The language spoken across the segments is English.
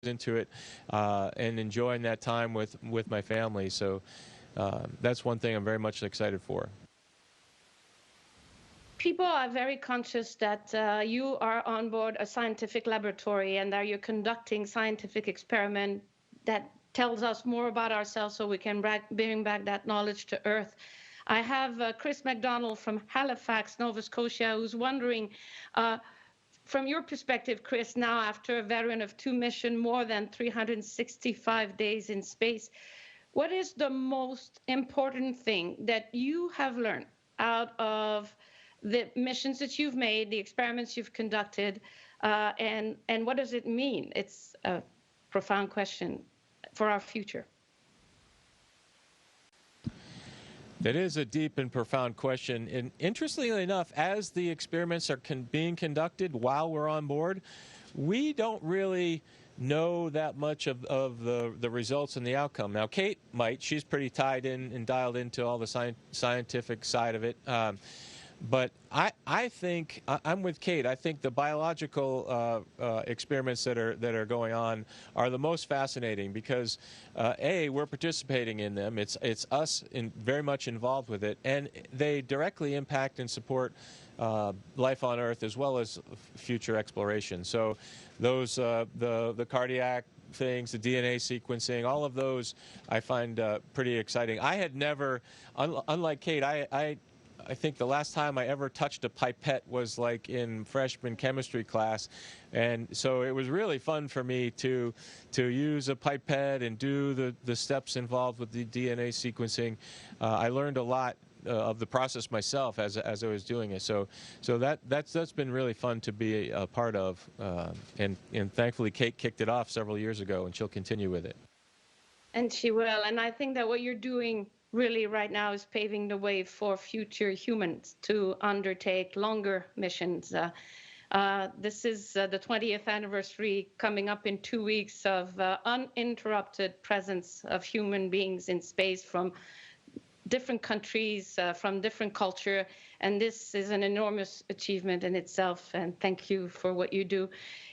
into it and enjoying that time with my family. So that's one thing I'm very much excited for. People are very conscious that you are on board a scientific laboratory and that you're conducting scientific experiment that tells us more about ourselves so we can bring back that knowledge to Earth. I have Chris McDonald from Halifax, Nova Scotia, who's wondering, from your perspective, Chris, now after a veteran of 2 missions, more than 365 days in space, what is the most important thing that you have learned out of the missions that you've made, the experiments you've conducted, and what does it mean? It's a profound question for our future. That is a deep and profound question. And interestingly enough, as the experiments are being conducted while we're on board, we don't really know that much of the results and the outcome. Now, Kate might. She's pretty tied in and dialed into all the scientific side of it. But I think I'm with Kate. I think the biological experiments that are going on are the most fascinating because we're participating in them. It's us very much involved with it, and they directly impact and support life on Earth as well as future exploration. So those the cardiac things, the DNA sequencing, all of those I find pretty exciting. I had never, unlike Kate, I think the last time I ever touched a pipette was like in freshman chemistry class, and so it was really fun for me to use a pipette and do the steps involved with the DNA sequencing. I learned a lot of the process myself as I was doing it. So that's been really fun to be a part of, and thankfully Kate kicked it off several years ago, and she'll continue with it. And she will. And I think that what you're doing really right now is paving the way for future humans to undertake longer missions. This is the 20th anniversary coming up in 2 weeks of uninterrupted presence of human beings in space from different countries, from different culture, and this is an enormous achievement in itself, and thank you for what you do.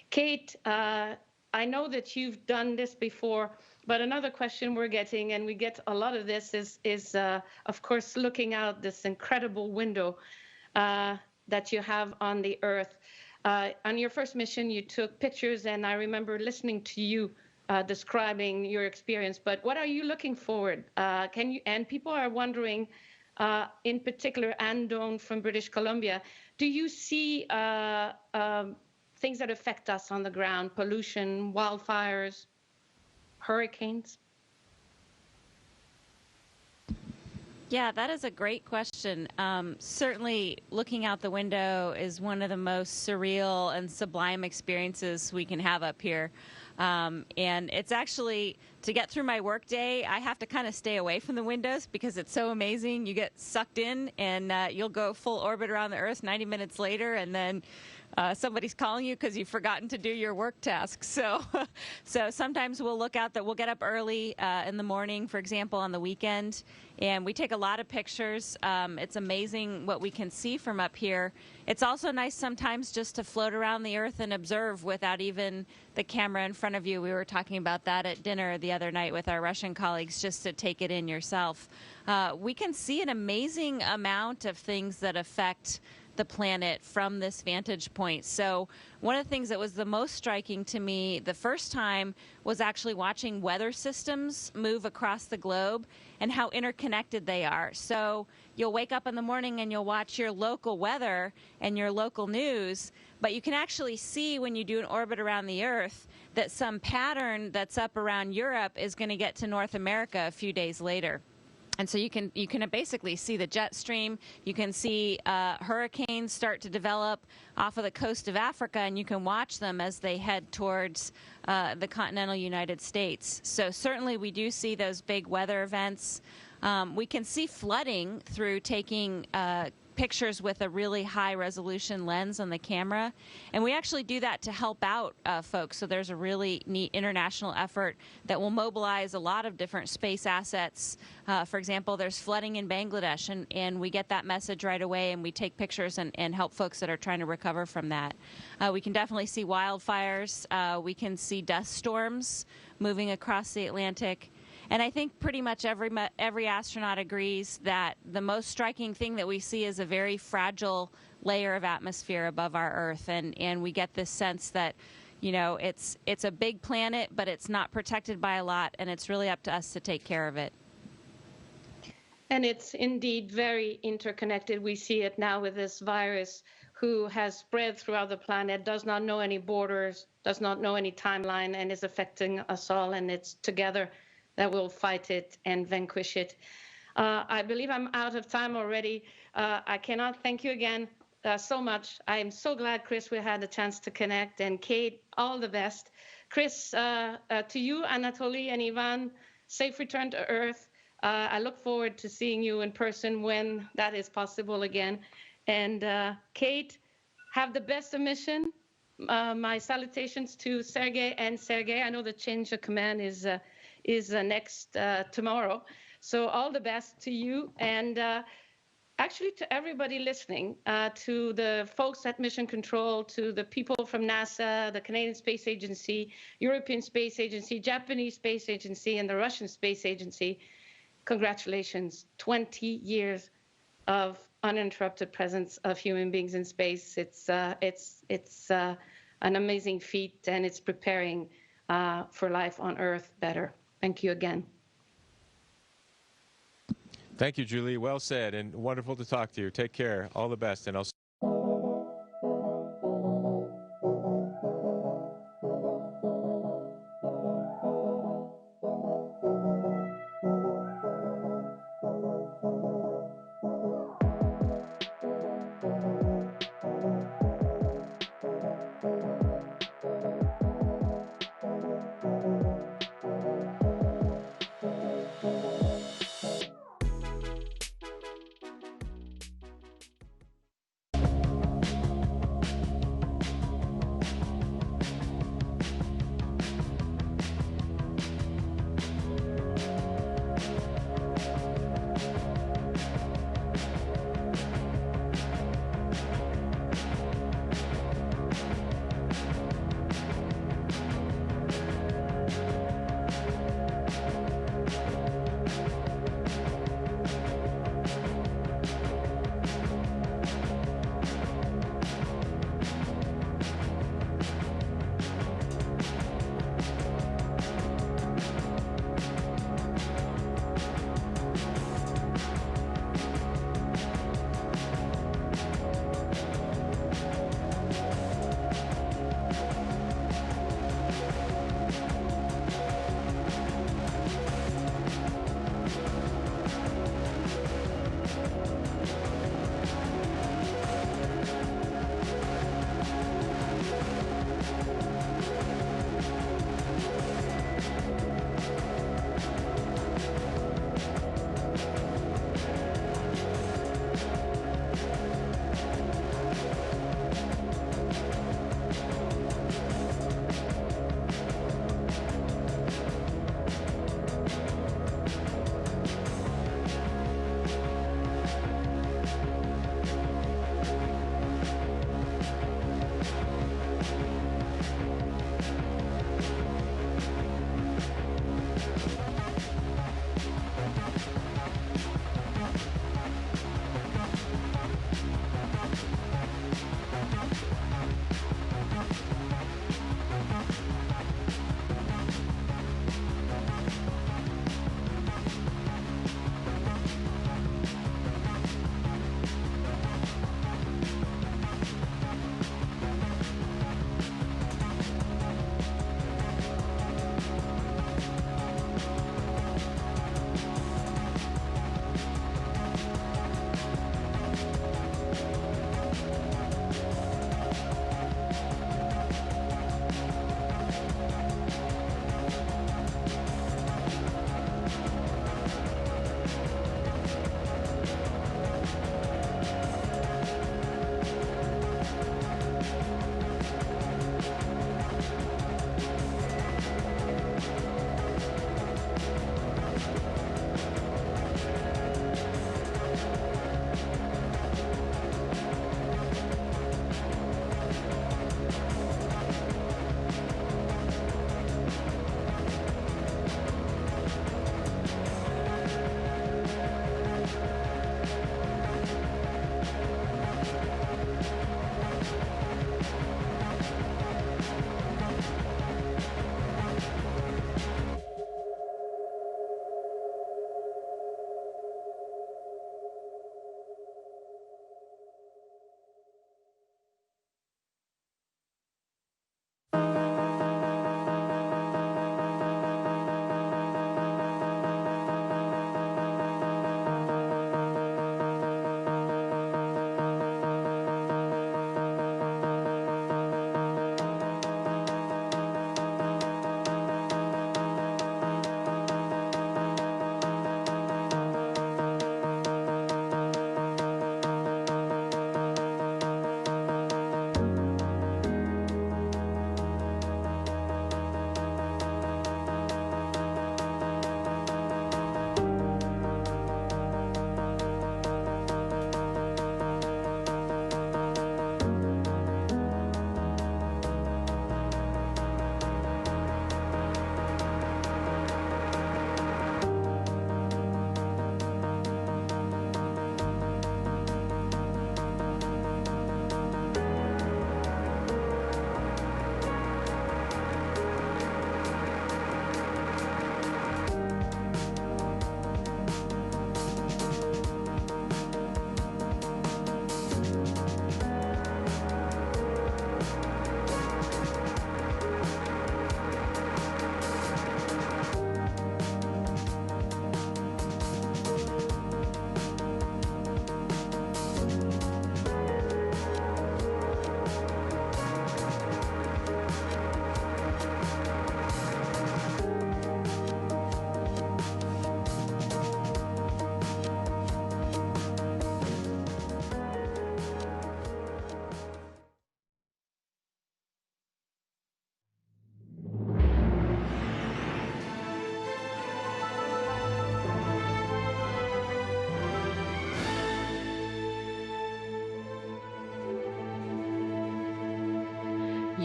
Kate, I know that you've done this before, but another question we're getting, and we get a lot of this, is of course, looking out this incredible window that you have on the Earth. On your first mission, you took pictures, and I remember listening to you describing your experience. But what are you looking forward? And people are wondering, in particular, Andone from British Columbia, do you see things that affect us on the ground, pollution, wildfires, hurricanes? Yeah, that is a great question. Certainly, looking out the window is one of the most surreal and sublime experiences we can have up here. And it's actually, to get through my workday, I have to kind of stay away from the windows because it's so amazing. You get sucked in, and you'll go full orbit around the Earth 90 minutes later, and then somebody's calling you because you've forgotten to do your work tasks. So sometimes we'll look out that we'll get up early in the morning, for example, on the weekend, and we take a lot of pictures. It's amazing what we can see from up here. It's also nice sometimes just to float around the Earth and observe without even the camera in front of you. We were talking about that at dinner the other night with our Russian colleagues, just to take it in yourself. We can see an amazing amount of things that affect the planet from this vantage point. So one of the things that was the most striking to me the first time was actually watching weather systems move across the globe and how interconnected they are. So you'll wake up in the morning and you'll watch your local weather and your local news, but you can actually see when you do an orbit around the Earth that some pattern that's up around Europe is going to get to North America a few days later. And so you can basically see the jet stream. You can see hurricanes start to develop off of the coast of Africa, and you can watch them as they head towards the continental United States. So certainly we do see those big weather events. We can see flooding through taking pictures with a really high resolution lens on the camera. And we actually do that to help out folks. So there's a really neat international effort that will mobilize a lot of different space assets. For example, there's flooding in Bangladesh, and we get that message right away, and we take pictures and help folks that are trying to recover from that. We can definitely see wildfires. We can see dust storms moving across the Atlantic. And I think pretty much every astronaut agrees that the most striking thing that we see is a very fragile layer of atmosphere above our Earth, and we get this sense that, you know, it's a big planet, but it's not protected by a lot, and it's really up to us to take care of it. And it's indeed very interconnected. We see it now with this virus who has spread throughout the planet, does not know any borders, does not know any timeline, and is affecting us all, and it's together that will fight it and vanquish it. I believe I'm out of time already. I cannot thank you again so much. I am so glad, Chris, we had the chance to connect. And Kate, all the best. Chris, to you, Anatoly and Ivan, safe return to Earth. I look forward to seeing you in person when that is possible again. And Kate, have the best of mission. My salutations to Sergey and Sergey. I know the change of command is next tomorrow. So all the best to you, and actually to everybody listening, to the folks at Mission Control, to the people from NASA, the Canadian Space Agency, European Space Agency, Japanese Space Agency, and the Russian Space Agency. Congratulations, 20 years of uninterrupted presence of human beings in space. It's an amazing feat, and it's preparing for life on Earth better. Thank you again. Thank you, Julie. Well said, and wonderful to talk to you. Take care. All the best, and I'll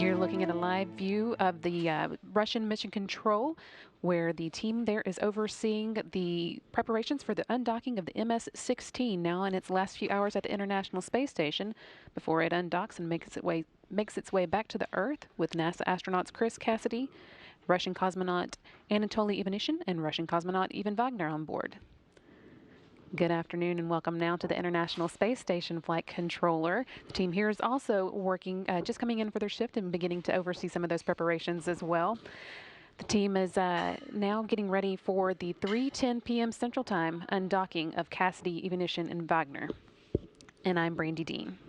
You're looking at a live view of the Russian mission control, where the team there is overseeing the preparations for the undocking of the MS-16, now in its last few hours at the International Space Station, before it undocks and makes its way back to the Earth with NASA astronauts Chris Cassidy, Russian cosmonaut Anatoly Ivanishin, and Russian cosmonaut Vagner on board. Good afternoon and welcome now to the International Space Station Flight Controller. The team here is also working, just coming in for their shift and beginning to oversee some of those preparations as well. The team is now getting ready for the 3:10 p.m. Central Time undocking of Cassidy, Ivanishin, and Vagner. And I'm Brandy Dean.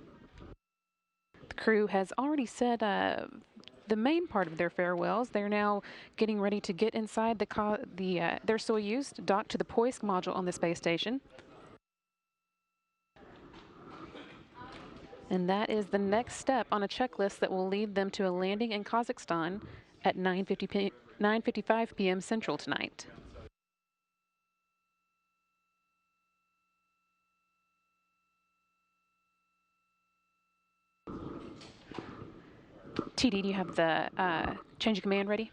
The crew has already said the main part of their farewells. They're now getting ready to get inside their Soyuz, docked to the Poisk module on the space station. And that is the next step on a checklist that will lead them to a landing in Kazakhstan at 9:55 p.m. Central tonight. TD, do you have the change of command ready?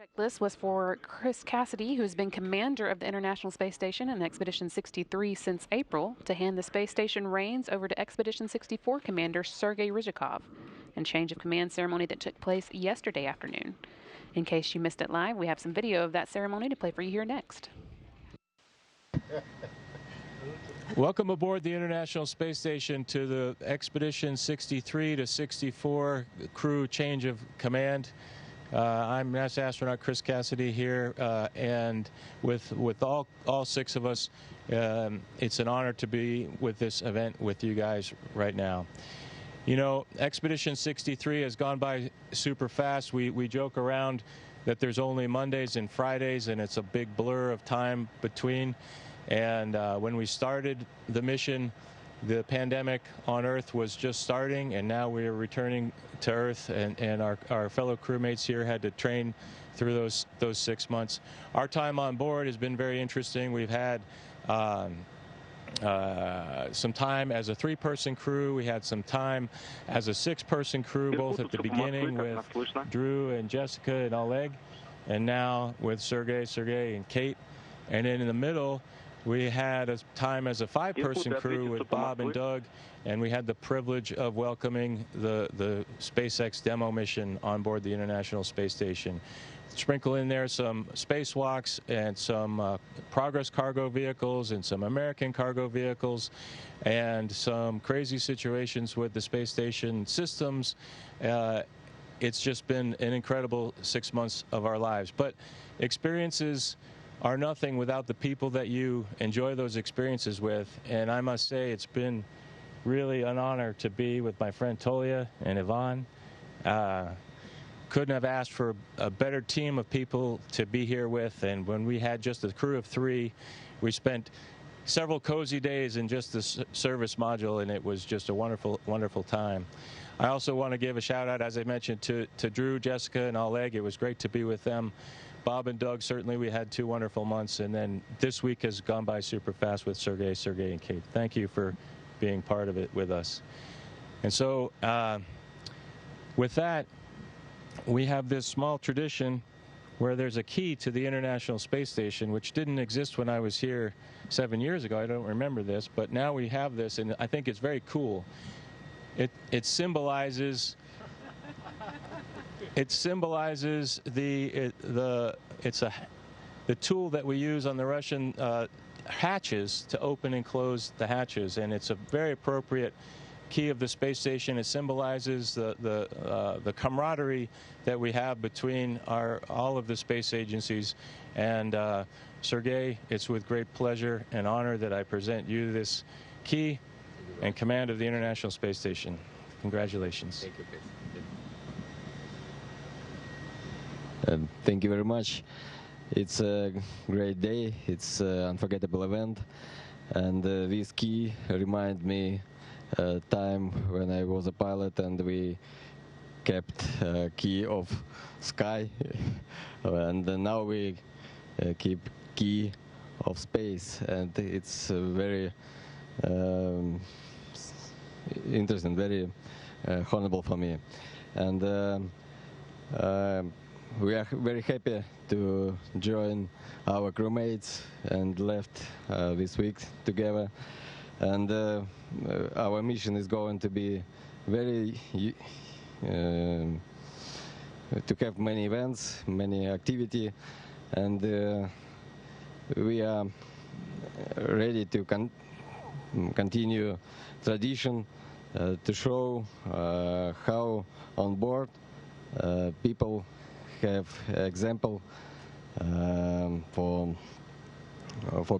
Checklist was for Chris Cassidy, who's been commander of the International Space Station and Expedition 63 since April, to hand the space station reins over to Expedition 64 commander Sergey Ryzhikov, and change of command ceremony that took place yesterday afternoon. In case you missed it live, we have some video of that ceremony to play for you here next. Welcome aboard the International Space Station to the Expedition 63 to 64 crew change of command. I'm NASA astronaut Chris Cassidy here, and with all six of us, it's an honor to be with this event with you guys right now. You know, Expedition 63 has gone by super fast. We joke around that there's only Mondays and Fridays, and it's a big blur of time between. And when we started the mission, the pandemic on Earth was just starting, and now we're returning to Earth, and our fellow crewmates here had to train through those 6 months. Our time on board has been very interesting. We've had some time as a 3-person crew. We had some time as a 6-person crew, both at the beginning with Drew and Jessica and Oleg, and now with Sergey and Kate. And then in the middle, we had a time as a 5-person crew with Bob and Doug, and we had the privilege of welcoming the SpaceX demo mission on board the International Space Station. Sprinkle in there some spacewalks and some Progress cargo vehicles and some American cargo vehicles and some crazy situations with the space station systems. It's just been an incredible 6 months of our lives. But experiences are nothing without the people that you enjoy those experiences with. And I must say, it's been really an honor to be with my friend Tolia and Ivan. Couldn't have asked for a better team of people to be here with. And when we had just a crew of 3, we spent several cozy days in just the service module, and it was just a wonderful, wonderful time. I also want to give a shout out, as I mentioned, to Drew, Jessica, and Oleg. It was great to be with them. Bob and Doug, certainly we had 2 wonderful months, and then this week has gone by super fast with Sergey, and Kate. Thank you for being part of it with us. And so with that, we have this small tradition where there's a key to the International Space Station, which didn't exist when I was here 7 years ago. I don't remember this, but now we have this, and I think it's very cool. It symbolizes the tool that we use on the Russian hatches to open and close the hatches, and it's a very appropriate key of the space station. It symbolizes the camaraderie that we have between all of the space agencies. And Sergey, it's with great pleasure and honor that I present you this key and command of the International Space Station. Congratulations. Thank you, Chris. Thank you very much. It's a great day. It's an unforgettable event, and this key reminds me time when I was a pilot and we kept key of sky, and now we keep key of space, and it's very interesting, very honorable for me. And we are very happy to join our crewmates and left this week together. And our mission is going to be very to have many events, many activity, and we are ready to continue tradition to show how on board people have example for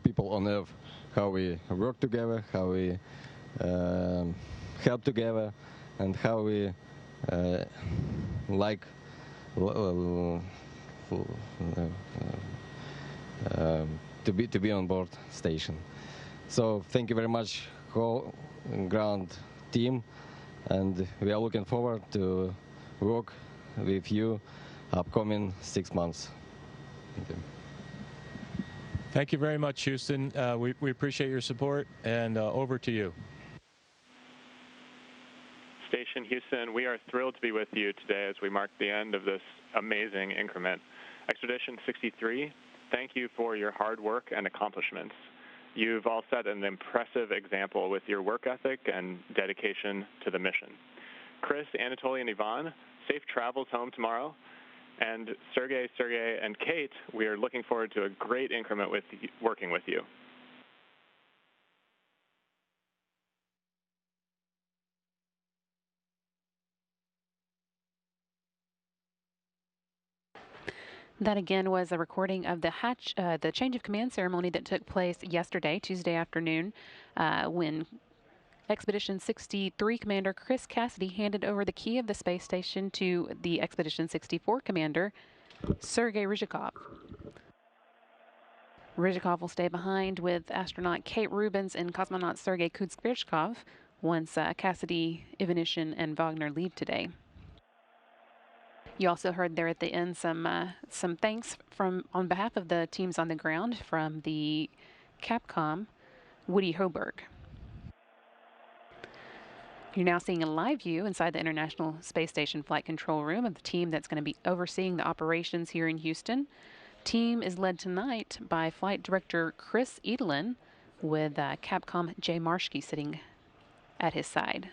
people on Earth, how we work together, how we help together, and how we like to be on board station. So thank you very much, whole ground team, and we are looking forward to work with you upcoming 6 months. Thank you. Thank you very much, Houston. We appreciate your support, and over to you. Station Houston, we are thrilled to be with you today as we mark the end of this amazing increment. Expedition 63, thank you for your hard work and accomplishments. You've all set an impressive example with your work ethic and dedication to the mission. Chris, Anatoly, and Ivan, safe travels home tomorrow. And Sergey, and Kate, we are looking forward to a great increment with working with you. That again was a recording of the change of command ceremony that took place yesterday, Tuesday afternoon, when Expedition 63 Commander Chris Cassidy handed over the key of the space station to the Expedition 64 Commander, Sergey Ryzhikov. Ryzhikov will stay behind with astronaut Kate Rubins and cosmonaut Sergey Kud-Sverchkov once Cassidy, Ivanishin, and Vagner leave today. You also heard there at the end some thanks on behalf of the teams on the ground from the Capcom, Woody Hoberg. You're now seeing a live view inside the International Space Station Flight Control Room of the team that's going to be overseeing the operations here in Houston. Team is led tonight by Flight Director Chris Edelin, with Capcom Jay Marshke sitting at his side.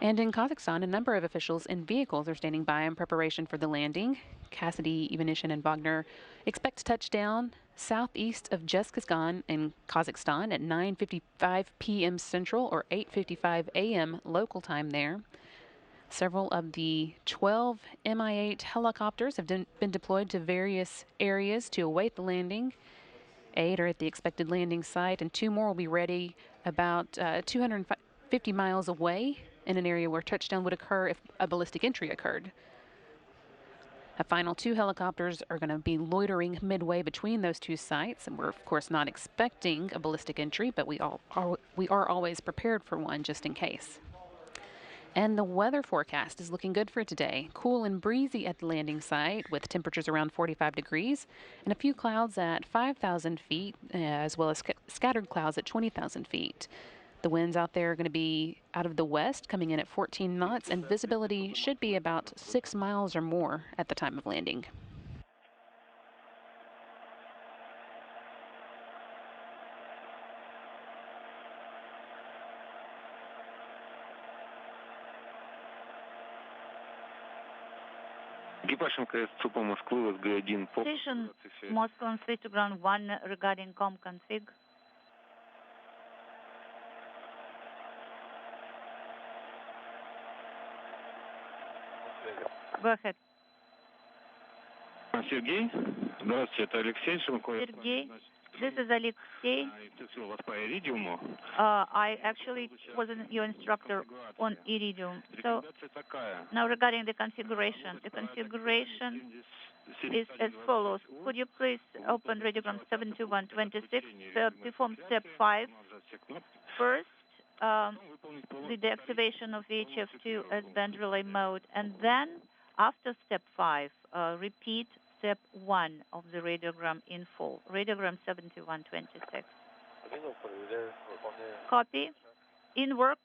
And in Kazakhstan, a number of officials and vehicles are standing by in preparation for the landing. Cassidy, Ivanishin, and Vagner expect to touch down southeast of Zhezkazgan in Kazakhstan at 9:55 p.m. Central or 8:55 a.m. local time there. Several of the 12 Mi-8 helicopters have been deployed to various areas to await the landing. 8 are at the expected landing site, and 2 more will be ready about 250 miles away in an area where touchdown would occur if a ballistic entry occurred. A final 2 helicopters are going to be loitering midway between those 2 sites, and we're of course not expecting a ballistic entry, but we are always prepared for one just in case. And the weather forecast is looking good for today. Cool and breezy at the landing site with temperatures around 45 degrees and a few clouds at 5,000 feet, as well as scattered clouds at 20,000 feet. The winds out there are going to be out of the west, coming in at 14 knots, and visibility should be about 6 miles or more at the time of landing. Station Moscow on space to ground 1 regarding com config. Go ahead. Sergey, Sergey, this is Alexei. I actually wasn't your instructor on Iridium. So now regarding the configuration is as follows. Could you please open radiogram 72126, perform step 5 first, the deactivation of VHF-2 as band relay mode, and then after step 5, repeat step 1 of the radiogram in full, radiogram 7126. Copy. In work,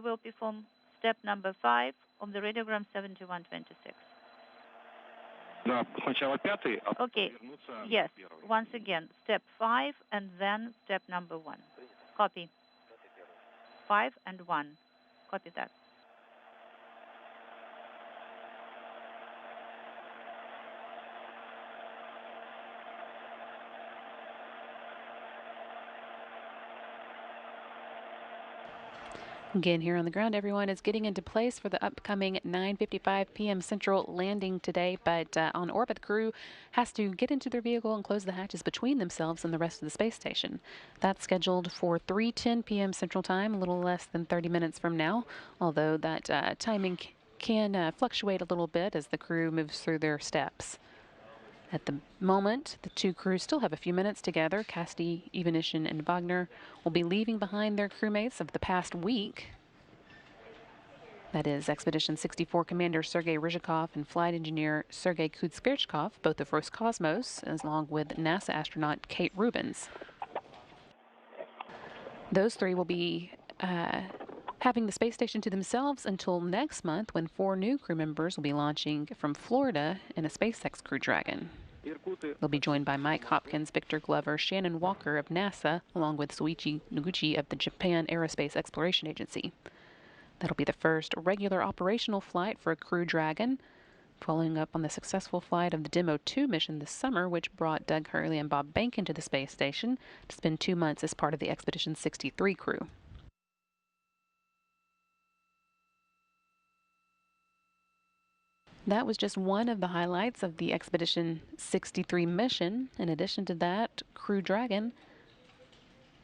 we'll perform step number 5 of the radiogram 7126. Okay, yes, once again, step 5 and then step number 1. Copy. 5 and 1. Copy that. Again, here on the ground, everyone is getting into place for the upcoming 9:55 p.m. Central landing today. But on orbit, the crew has to get into their vehicle and close the hatches between themselves and the rest of the space station. That's scheduled for 3:10 p.m. Central Time, a little less than 30 minutes from now, although that timing can fluctuate a little bit as the crew moves through their steps. At the moment, the two crews still have a few minutes together. Cassidy, Ivanishin, and Vagner will be leaving behind their crewmates of the past week. That is Expedition 64 Commander Sergey Ryzhikov and Flight Engineer Sergey Kud-Sverchkov, both of Roscosmos, along with NASA astronaut Kate Rubins. Those three will be having the space station to themselves until next month, when 4 new crew members will be launching from Florida in a SpaceX Crew Dragon. They'll be joined by Mike Hopkins, Victor Glover, Shannon Walker of NASA, along with Soichi Noguchi of the Japan Aerospace Exploration Agency. That'll be the first regular operational flight for a Crew Dragon, following up on the successful flight of the Demo 2 mission this summer, which brought Doug Hurley and Bob Behnken to the space station to spend 2 months as part of the Expedition 63 crew. That was just one of the highlights of the Expedition 63 mission. In addition to that, Crew Dragon,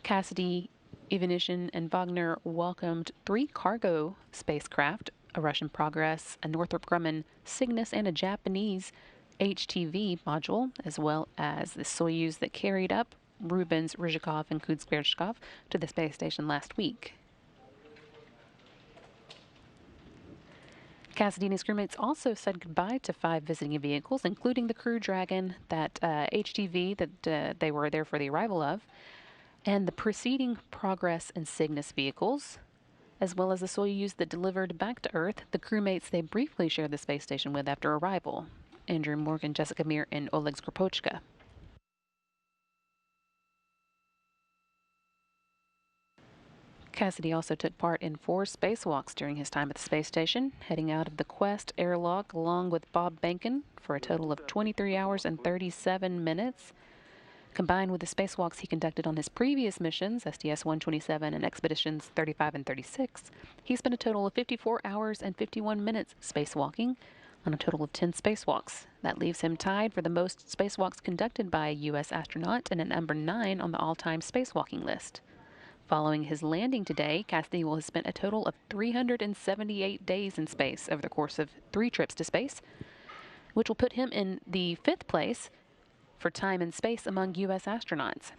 Cassidy, Ivanishin, and Vagner welcomed 3 cargo spacecraft, a Russian Progress, a Northrop Grumman Cygnus, and a Japanese HTV module, as well as the Soyuz that carried up Rubins, Ryzhikov, and Kud-Sverchkov to the space station last week. Cassidy and his crewmates also said goodbye to 5 visiting vehicles, including the Crew Dragon, that HTV that they were there for the arrival of, and the preceding Progress and Cygnus vehicles, as well as the Soyuz that delivered back to Earth the crewmates they briefly shared the space station with after arrival, Andrew Morgan, Jessica Mir, and Oleg Skropochka. Cassidy also took part in 4 spacewalks during his time at the space station, heading out of the Quest airlock along with Bob Behnken for a total of 23 hours and 37 minutes. Combined with the spacewalks he conducted on his previous missions, STS-127 and Expeditions 35 and 36, he spent a total of 54 hours and 51 minutes spacewalking on a total of 10 spacewalks. That leaves him tied for the most spacewalks conducted by a U.S. astronaut and at number 9 on the all-time spacewalking list. Following his landing today, Cassidy will have spent a total of 378 days in space over the course of 3 trips to space, which will put him in the 5th place for time and space among U.S. astronauts.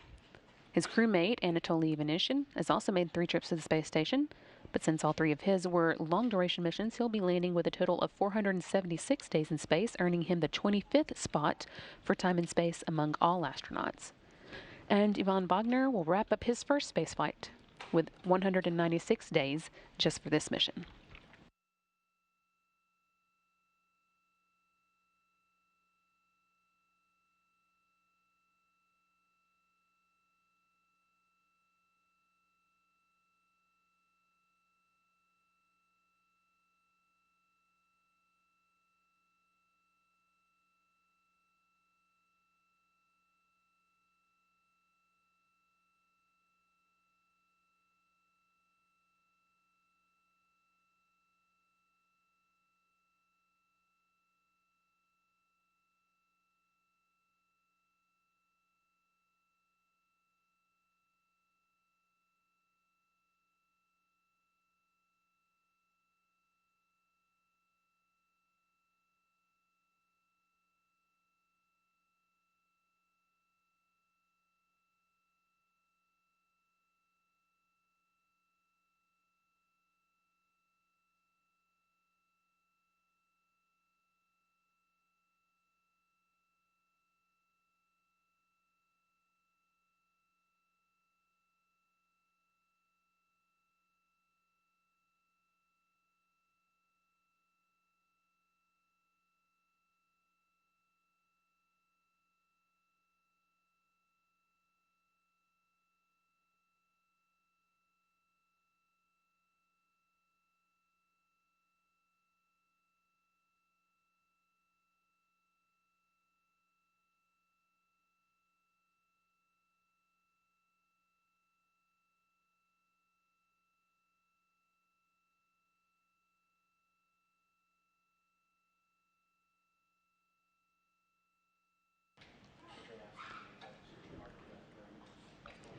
His crewmate, Anatoly Ivanishin, has also made 3 trips to the space station, but since all 3 of his were long-duration missions, he'll be landing with a total of 476 days in space, earning him the 25th spot for time and space among all astronauts. And Ivan Vagner will wrap up his first spaceflight with 196 days just for this mission.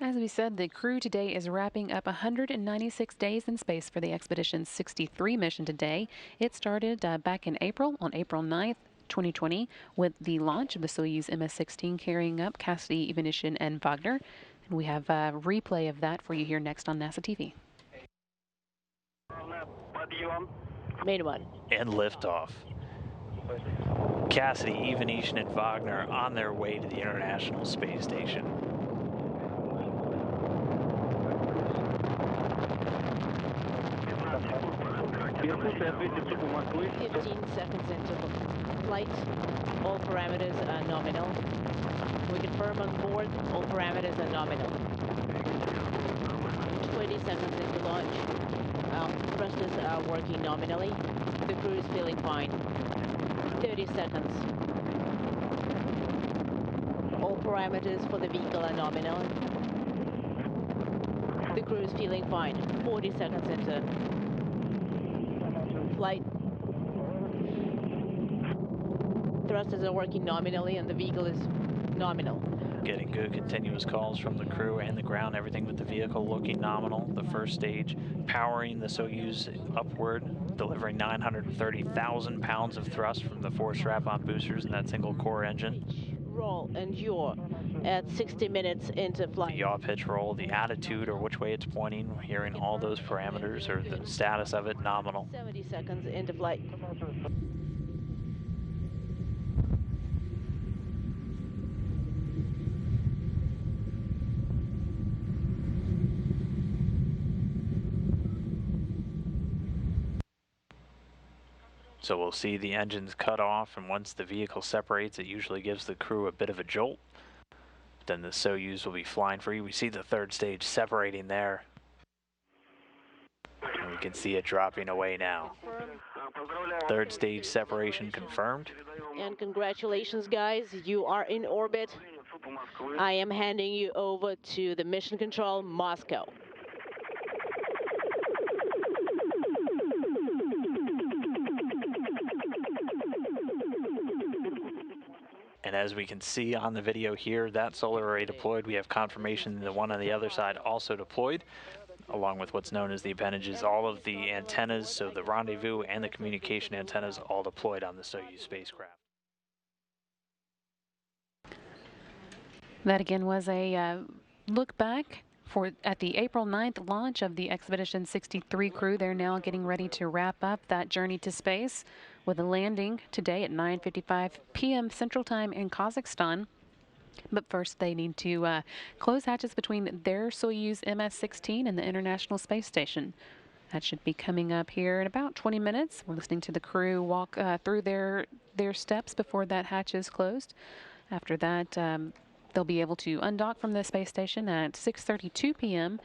As we said, the crew today is wrapping up 196 days in space for the Expedition 63 mission today. It started back in April, on April 9th, 2020, with the launch of the Soyuz MS-16 carrying up Cassidy, Ivanishin, and Vagner. And we have a replay of that for you here next on NASA TV. Main one. And liftoff. Cassidy, Ivanishin, and Vagner on their way to the International Space Station. "15 seconds into flight. All parameters are nominal. We confirm on board. All parameters are nominal. 20 seconds into launch. Thrusters are working nominally. The crew is feeling fine. 30 seconds. All parameters for the vehicle are nominal. The crew is feeling fine. 40 seconds into flight. Thrusters are working nominally and the vehicle is nominal. Getting good continuous calls from the crew and the ground, everything with the vehicle looking nominal. The first stage powering the Soyuz upward, delivering 930,000 pounds of thrust from the 4 strap-on boosters in that single core engine. Roll and yaw at 60 minutes into flight. The yaw pitch roll, the attitude or which way it's pointing, hearing all those parameters or the status of it nominal. 70 seconds into flight. So we'll see the engines cut off, and once the vehicle separates, it usually gives the crew a bit of a jolt. Then the Soyuz will be flying free. We see the third stage separating there. And we can see it dropping away now. Third stage separation confirmed. And congratulations, guys. You are in orbit. I am handing you over to the Mission Control, Moscow. And as we can see on the video here, that solar array deployed. We have confirmation the one on the other side also deployed, along with what's known as the appendages. All of the antennas, so the rendezvous and the communication antennas, all deployed on the Soyuz spacecraft. That again was a look back at the April 9th launch of the Expedition 63 crew. They're now getting ready to wrap up that journey to space with a landing today at 9:55 p.m. Central Time in Kazakhstan. But first they need to close hatches between their Soyuz MS-16 and the International Space Station. That should be coming up here in about 20 minutes. We're listening to the crew walk through their steps before that hatch is closed. After that, they'll be able to undock from the space station at 6:32 p.m.,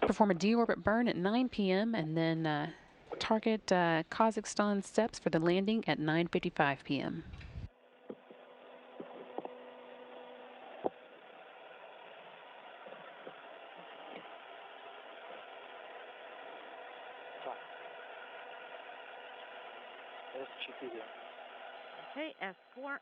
perform a deorbit burn at 9 p.m., and then target Kazakhstan steps for the landing at 9:55 p.m. Okay, S4.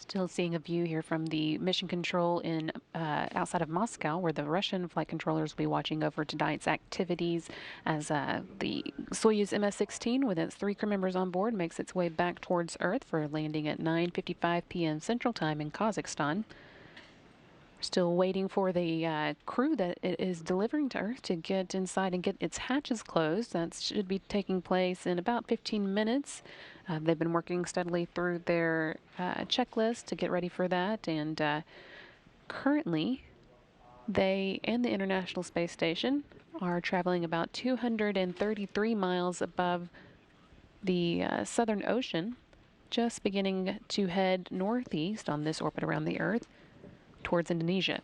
Still seeing a view here from the mission control in outside of Moscow, where the Russian flight controllers will be watching over tonight's activities as the Soyuz MS-16, with its 3 crew members on board, makes its way back towards Earth for landing at 9:55 p.m. Central Time in Kazakhstan. Still waiting for the crew that it is delivering to Earth to get inside and get its hatches closed. That should be taking place in about 15 minutes. They've been working steadily through their checklist to get ready for that, and currently they and the International Space Station are traveling about 233 miles above the Southern Ocean, just beginning to head northeast on this orbit around the Earth towards Indonesia.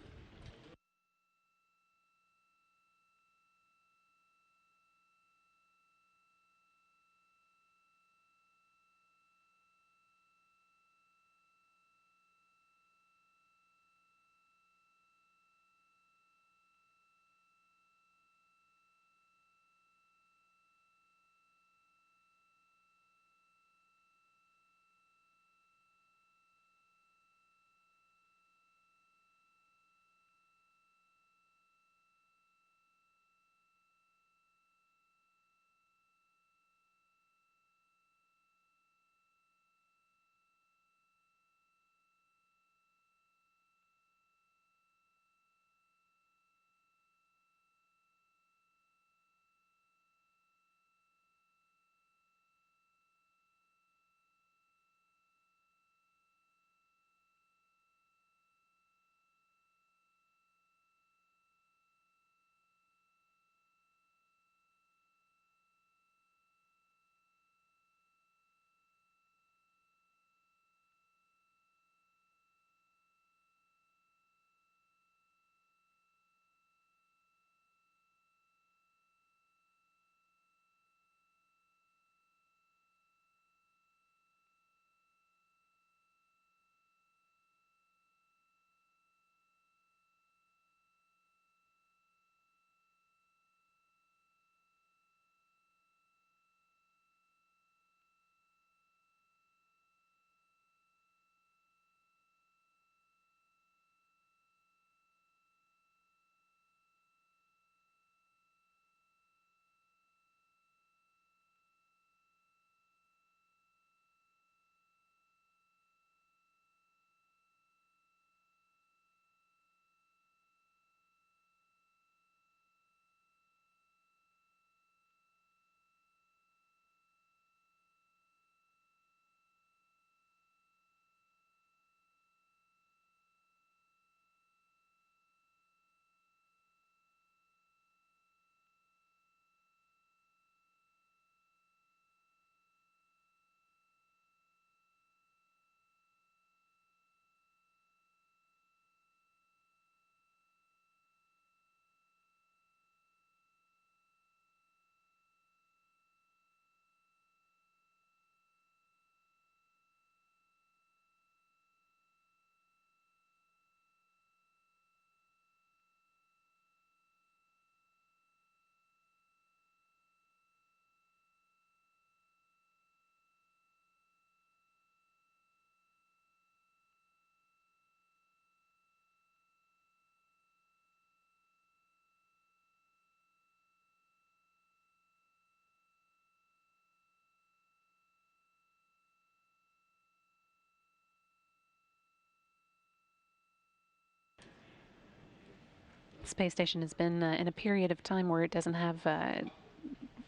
Space station has been in a period of time where it doesn't have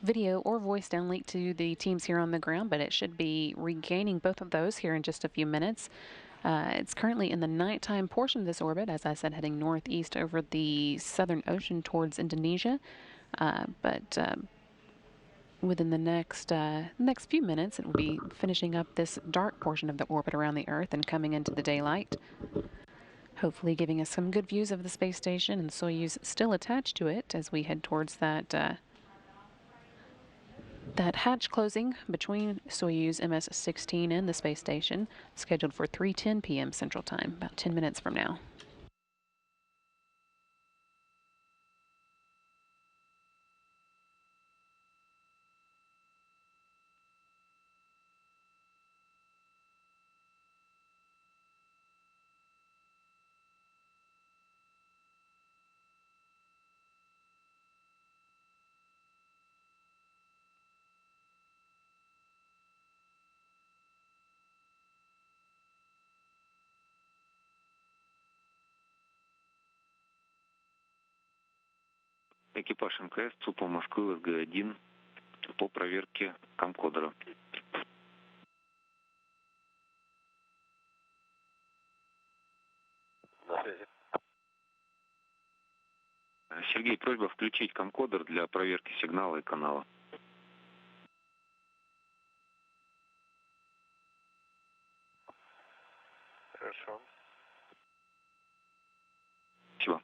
video or voice downlink to the teams here on the ground, but it should be regaining both of those here in just a few minutes. It's currently in the nighttime portion of this orbit, as I said, heading northeast over the Southern Ocean towards Indonesia. But within the next few minutes, it will be finishing up this dark portion of the orbit around the Earth and coming into the daylight. Hopefully giving us some good views of the space station and Soyuz still attached to it as we head towards that hatch closing between Soyuz MS-16 and the space station, scheduled for 3:10 p.m. Central Time, about 10 minutes from now. Экипаж МКС ЦУПа Москвы СГ-1 по проверке камкодера. На связи. Сергей, просьба включить камкодер для проверки сигнала и канала. Хорошо. Спасибо.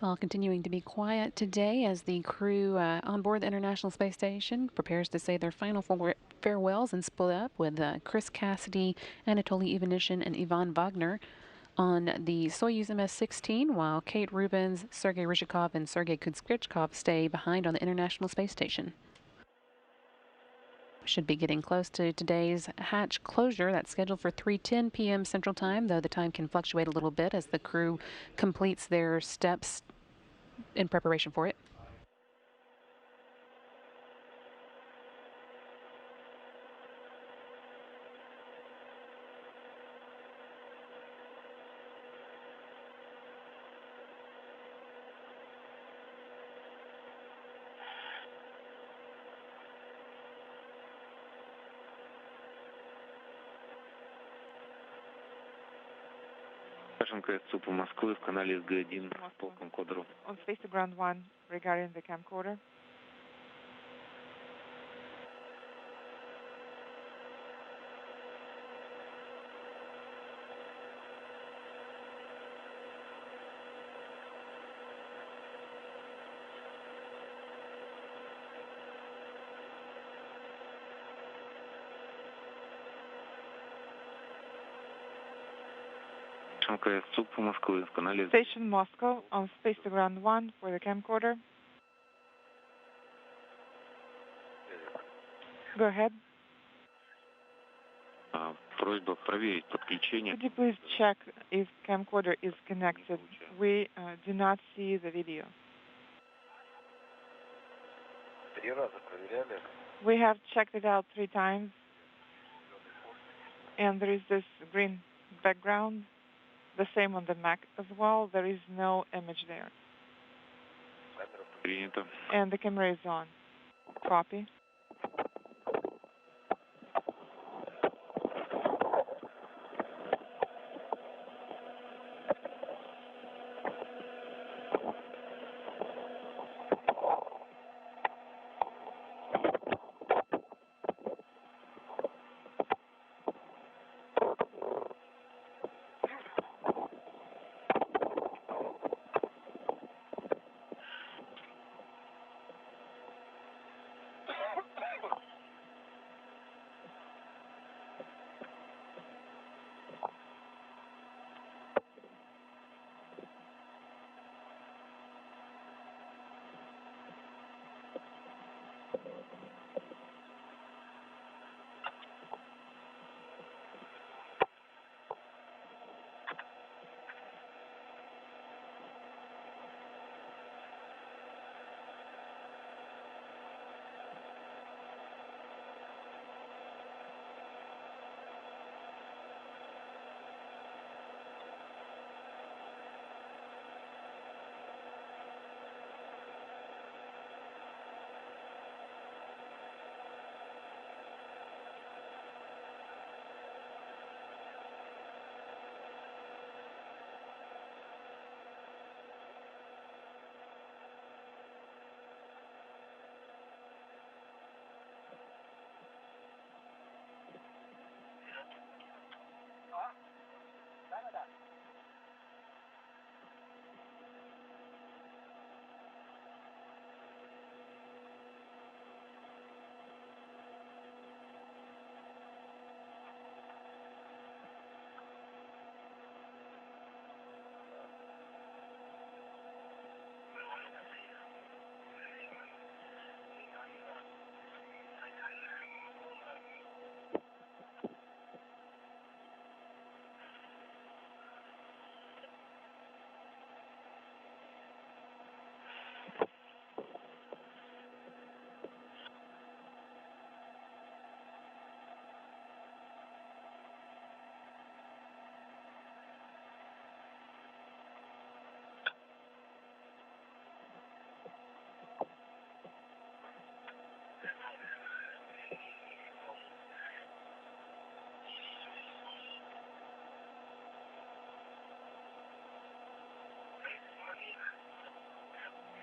Well, continuing to be quiet today as the crew on board the International Space Station prepares to say their final farewells and split up with Chris Cassidy, Anatoly Ivanishin, and Ivan Vagner on the Soyuz MS-16, while Kate Rubins, Sergey Ryzhikov, and Sergey Kud-Sverchkov stay behind on the International Space Station. Should be getting close to today's hatch closure. That's scheduled for 3:10 p.m. Central Time, though the time can fluctuate a little bit as the crew completes their steps in preparation for it. Экипаж МКС ЦУПа Москвы в канале СГ-1 по камкодеру. On space to ground 1 regarding the camcorder. МКС ЦУПа Москвы в канале... Station Moscow on space to ground 1 for the camcorder. Go ahead. Просьба проверить подключение. Could you please check if camcorder is connected? We do not see the video. We have checked it out 3 times, and there is this green background. The same on the Mac as well. There is no image there. Принято. And the camera is on. Copy.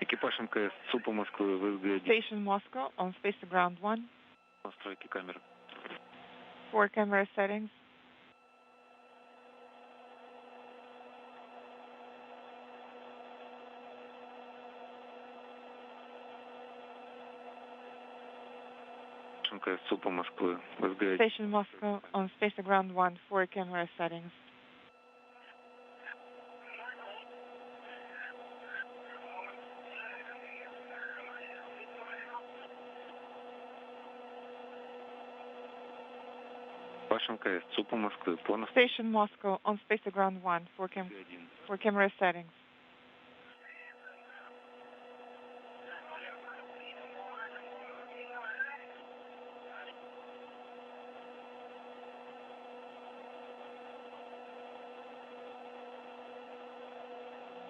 Экипаж МКС ЦУПа Москвы в СГ-1. Station Moscow on space to ground 1. Настройки камеры. For camera settings. МКС ЦУПа Москвы в СГ-1. Station Moscow on space to ground 1 for camera settings. Ваш МКС ЦУПа Москвы по Station Moscow on space to ground 1 for camera settings.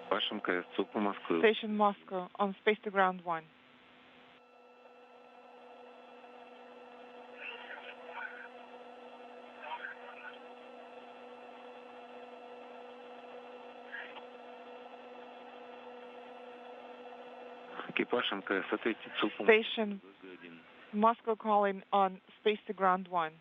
Ваш МКС ЦУПа Москвы. Station Moscow on space to ground 1. Экипаж МКС, ответить ЦУПом. Station Moscow calling on space to ground 1.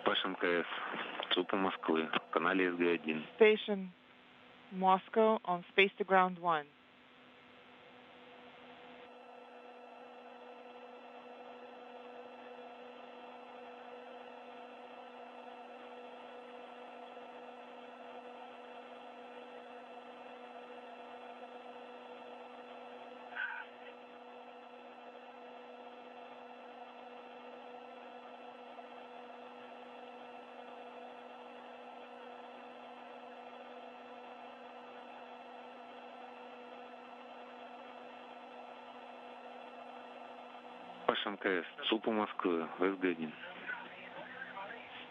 Экипаж МКС, ЦУПа Москвы, в канале СГ-1. Station Moscow on space to ground 1. Экипаж МКС, ЦУПа Москвы, в СГ-1.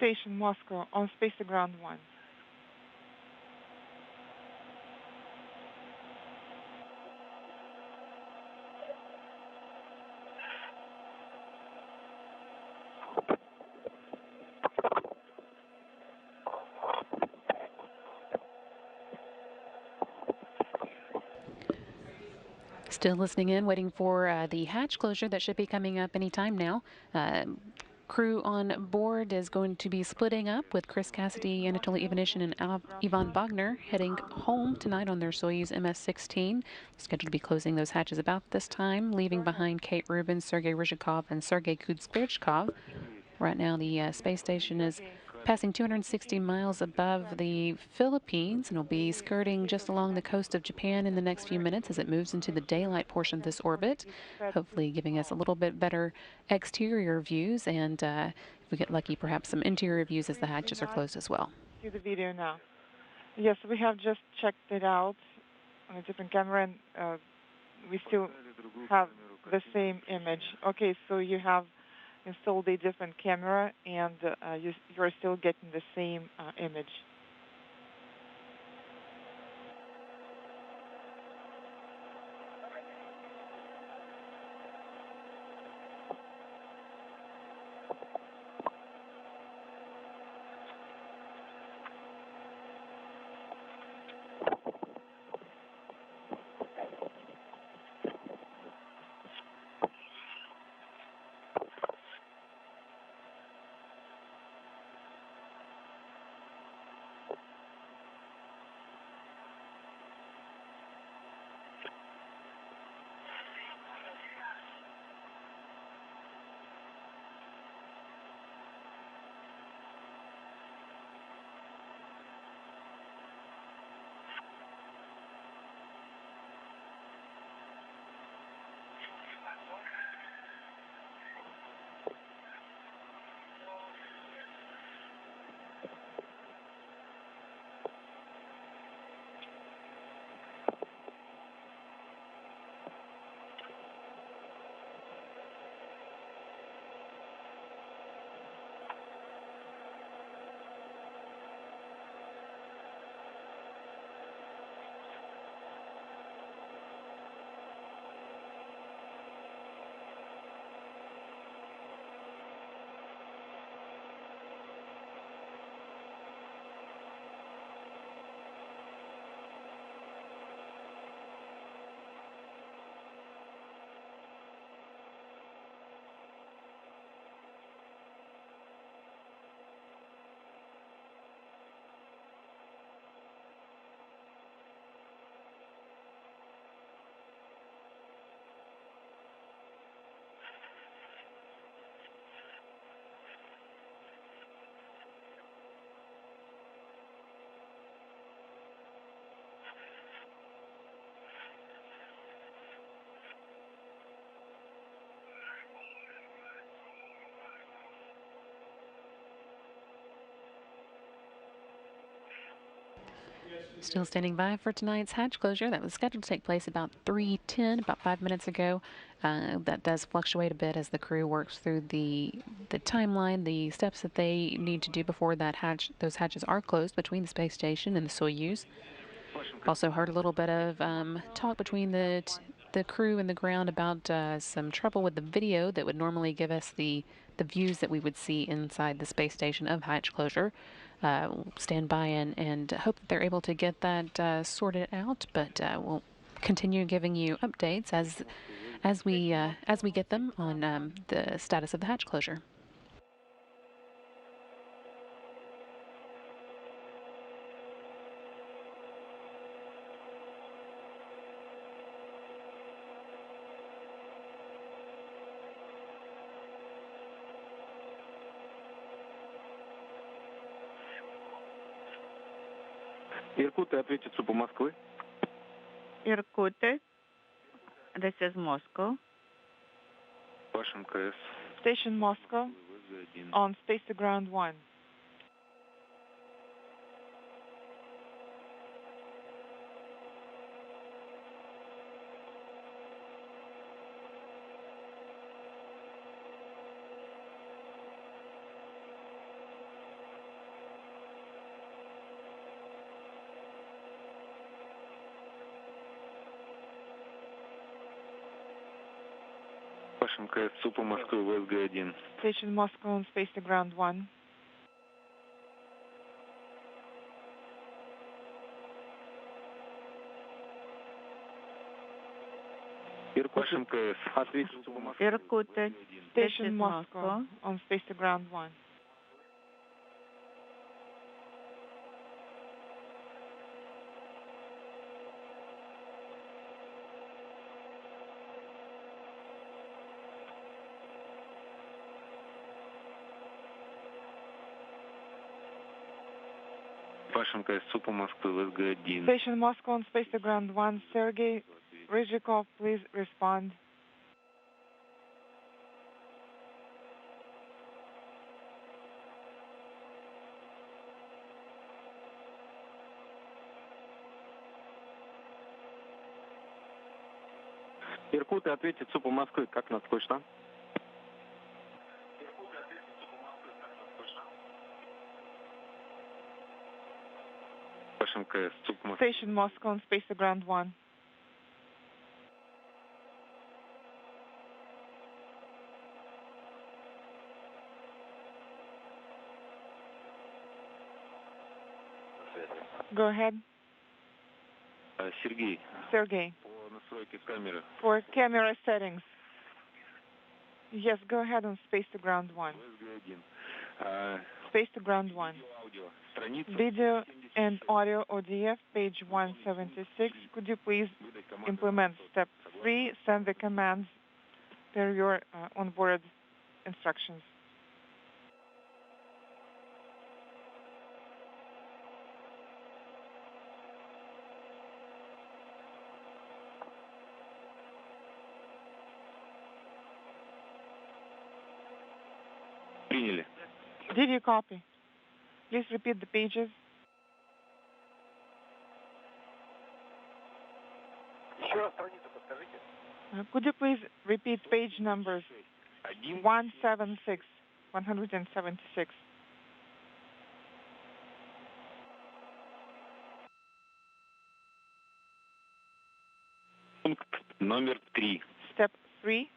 Station Moscow on space to ground 1. Still listening in, waiting for the hatch closure that should be coming up anytime now. Crew on board is going to be splitting up, with Chris Cassidy, Anatoly, Ivanishin, and Ivan Vagner heading home tonight on their Soyuz MS-16. Scheduled to be closing those hatches about this time, leaving behind Kate Rubins, Sergey Ryzhikov, and Sergey Kud-Sverchkov. Right now, the space station is passing 260 miles above the Philippines and will be skirting just along the coast of Japan in the next few minutes as it moves into the daylight portion of this orbit, hopefully giving us a little bit better exterior views, and if we get lucky, perhaps some interior views as the hatches are closed as well. See the video now. Yes, we have just checked it out on a different camera, and we still have the same image. Okay, so you have installed a different camera, and you're still getting the same image. Still standing by for tonight's hatch closure. That was scheduled to take place about 3:10, about 5 minutes ago. That does fluctuate a bit as the crew works through the timeline, the steps that they need to do before those hatches are closed between the space station and the Soyuz. Also heard a little bit of talk between the the crew and the ground about some trouble with the video that would normally give us the views that we would see inside the space station of hatch closure. We'll stand by and hope that they're able to get that sorted out, but we'll continue giving you updates as we get them on the status of the hatch closure. Иркут ответит СУПа Москвы. Irkut, this is Moscow. Ваш МКС. Station Moscow on space to ground 1. Ваш МКС СУПа Москвы ВСГ-1. Station Moscow on space to ground 1. Ваш МКС ответит СУПа Москвы. Irkut, this Station is Moscow Moscow. on space to ground 1. Ваш МКС СУПа Москвы ВСГ-1. Station Moscow on space to ground 1. Sergey, Ryzhikov, please respond. Иркут ответит СУПа Москвы. Как нас слышно? Ваш МКС СУПа Москвы. Station Moscow on space to ground 1. Go ahead, Сергей, Sergey. по настройке камеры For camera settings. Yes, go ahead on space to ground 1. ВСГ-1. Space to ground 1. Аудио. Страница. Video and audio ODF, page 176. Could you please implement step 3? Send the commands per your onboard instructions. Приняли. Did you copy? Please repeat the pages. Could you please repeat page numbers? 176. 176. Пункт номер 3. Step 3.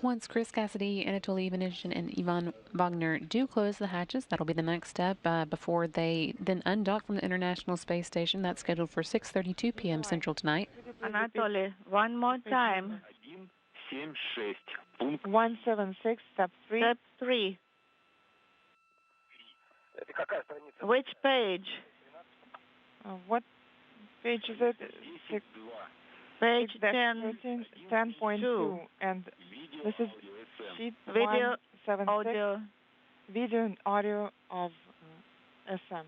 Once Chris Cassidy, Anatoly, Ivanishin, and Ivan Vagner do close the hatches, that'll be the next step before they then undock from the International Space Station. That's scheduled for 6:32 p.m. Central tonight. Anatoly, one more time. 176, step 3. Step 3. Which page? What page is it? Page 10.2. And this is sheet Video, 176. audio. Video and audio of SM.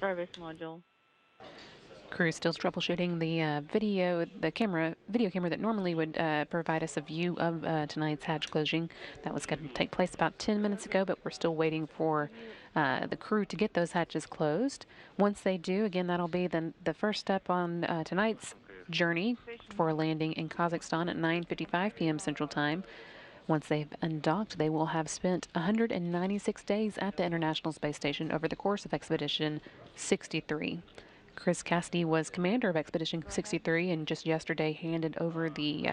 Service module. Crew still troubleshooting the video camera that normally would provide us a view of tonight's hatch closing. That was scheduled to take place about 10 minutes ago, but we're still waiting for the crew to get those hatches closed. Once they do, again, that'll be the first step on tonight's journey for landing in Kazakhstan at 9:55 p.m. Central Time. Once they've undocked, they will have spent 196 days at the International Space Station over the course of Expedition 63. Chris Cassidy was commander of Expedition 63 and just yesterday handed over the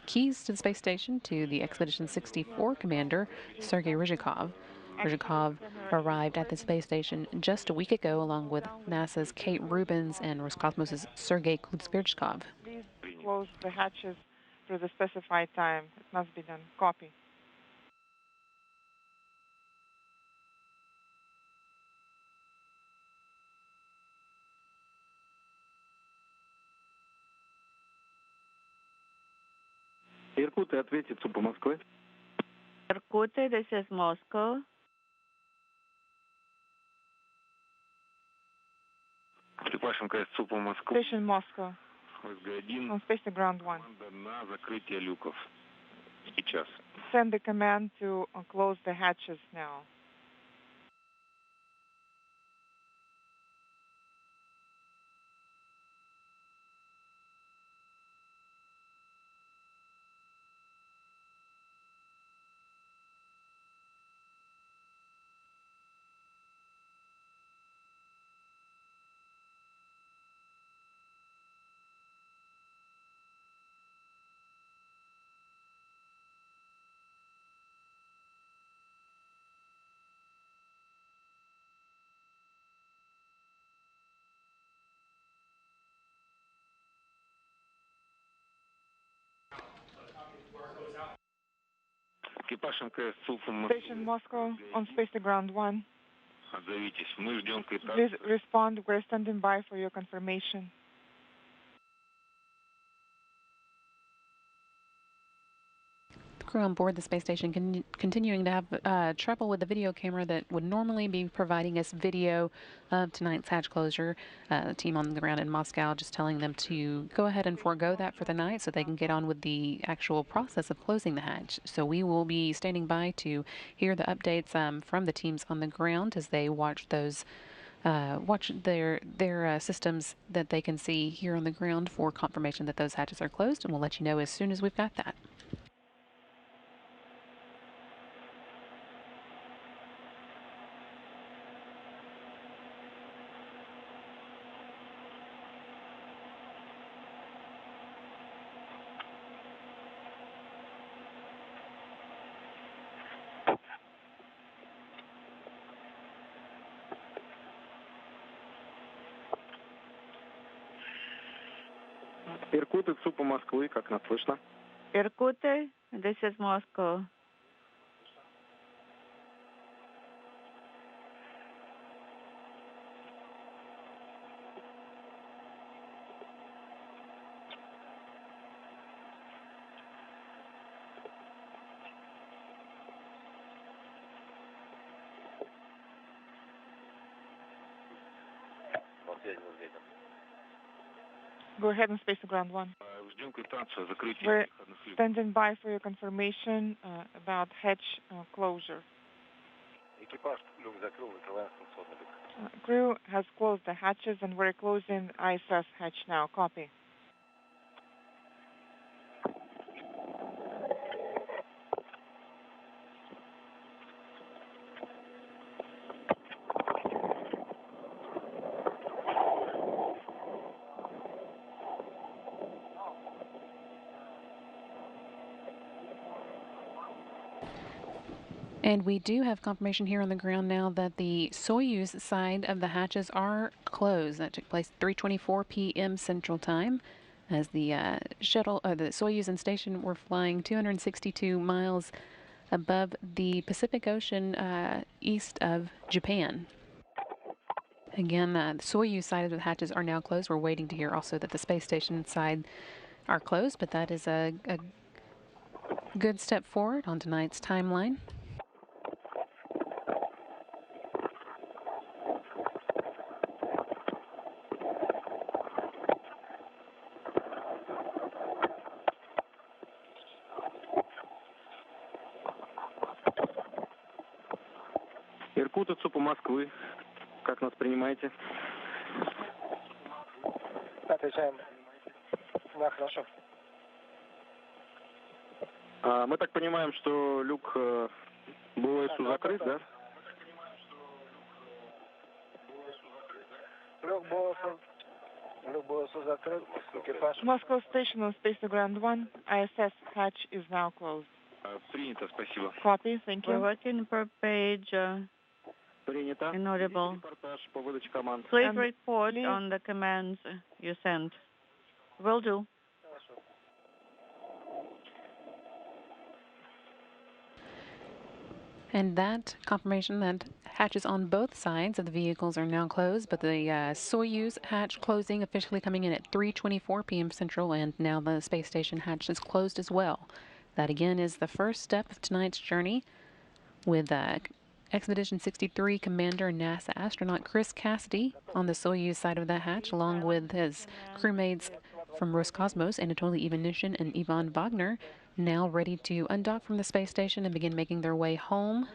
keys to the space station to the Expedition 64 commander, Sergey Ryzhikov. Ryzhikov arrived at the space station just a week ago along with NASA's Kate Rubins and Roscosmos's Sergey Kud-Sverchkov. Please close the hatches for the specified time. It must be done. Copy. Иркуты, ответит ЦУПа Москвы. Irkutsk, this is Moscow. Экипаж МКС ЦУПа Москвы. Station Moscow. СГ-1. On Space to Ground 1. Команда на закрытие люков. Сейчас. Send the command to close the hatches now. Экипаж МКС ЦУПа Москвы. Station Moscow on Space to Ground 1. Отзовитесь. Мы ждем квитанцию. Please respond. We're standing by for your confirmation. Crew on board the space station continuing to have trouble with the video camera that would normally be providing us video of tonight's hatch closure. The team on the ground in Moscow just telling them to go ahead and forego that for the night so they can get on with the actual process of closing the hatch. So we will be standing by to hear the updates from the teams on the ground as they watch those watch their systems that they can see here on the ground for confirmation that those hatches are closed, and we'll let you know as soon as we've got that. Иркуты, ЦУПа Москвы, как нас слышно? Irkutsk, this is Moscow. Go ahead and Space to Ground 1. Ждем квитанцию о закрытии. We're standing by for your confirmation about hatch closure. Экипаж люк закрыл, закрываем станционный люк. Crew has closed the hatches and we're closing ISS hatch now. Copy. And we do have confirmation here on the ground now that the Soyuz side of the hatches are closed. That took place 3:24 p.m. Central Time, as the the Soyuz and station were flying 262 miles above the Pacific Ocean east of Japan. Again, the Soyuz side of the hatches are now closed. We're waiting to hear also that the space station side are closed, but that is a good step forward on tonight's timeline. Иркут, ЦУПа Москвы. Как нас принимаете? Отвечаем. Да, хорошо. Мы так понимаем, что люк БОСу закрыт, да? Люк БОСу закрыт. Экипаж. Moscow Station on Space Ground 1. ISS hatch is now closed. Принято, спасибо. Copy, thank you. We're working per page. Принято. Inaudible. Репортаж по выдаче команд. Please report on the commands you sent. Will do. And that confirmation that hatches on both sides of the vehicles are now closed, but the Soyuz hatch closing officially coming in at 3:24 p.m. Central, and now the space station hatch is closed as well. That again is the first step of tonight's journey with Expedition 63 Commander NASA astronaut Chris Cassidy on the Soyuz side of the hatch, along with his crewmates from Roscosmos, Anatoly, Ivanishin, and Ivan Vagner, now ready to undock from the space station and begin making their way home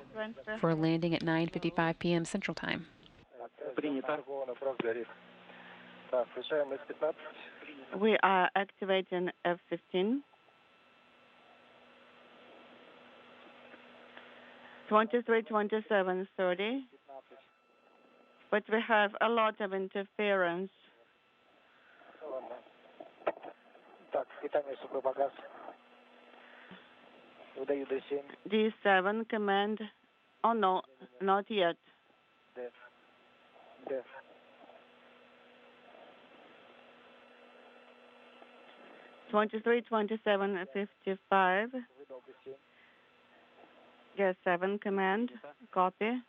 for a landing at 9:55 p.m. Central Time. We are activating F-15. 23, 27, 30. But we have a lot of interference. D7 command. Oh no, not yet. 23, 27, 55. Yes, 7 command. Copy.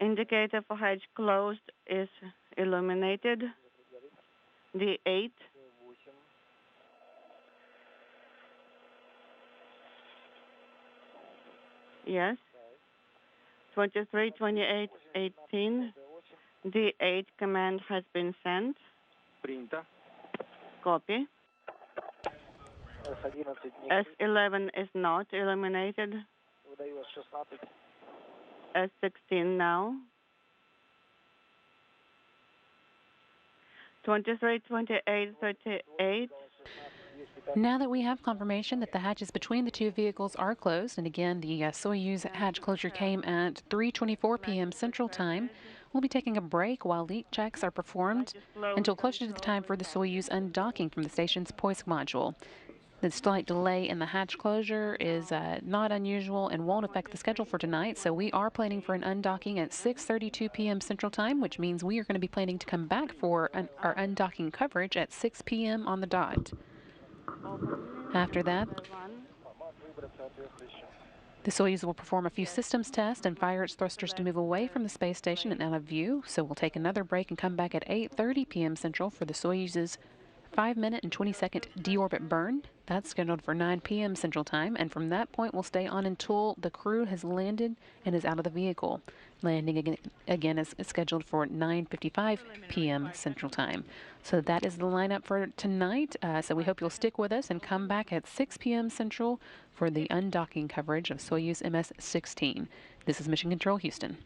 Indicator for hatch closed is illuminated. D8. Yes. 23, 28, 18. D8 command has been sent. Copy. S11 is not illuminated. S16 now. 23, 28, 38. Now that we have confirmation that the hatches between the two vehicles are closed, and again the Soyuz hatch closure came at 3:24 p.m. Central Time, we'll be taking a break while leak checks are performed until closer to the time for the Soyuz undocking from the station's Poisk module. The slight delay in the hatch closure is not unusual and won't affect the schedule for tonight, so we are planning for an undocking at 6:32 p.m. Central Time, which means we are going to be planning to come back for our undocking coverage at 6 p.m. on the dot. After that, the Soyuz will perform a few systems tests and fire its thrusters to move away from the space station and out of view, so we'll take another break and come back at 8:30 p.m. Central for the Soyuz's 5-minute and 20-second deorbit burn. That's scheduled for 9 p.m. Central Time, and from that point we'll stay on until the crew has landed and is out of the vehicle. Landing again is scheduled for 9:55 p.m. Central Time. So that is the lineup for tonight. So we hope you'll stick with us and come back at 6 p.m. Central for the undocking coverage of Soyuz MS-16. This is Mission Control Houston.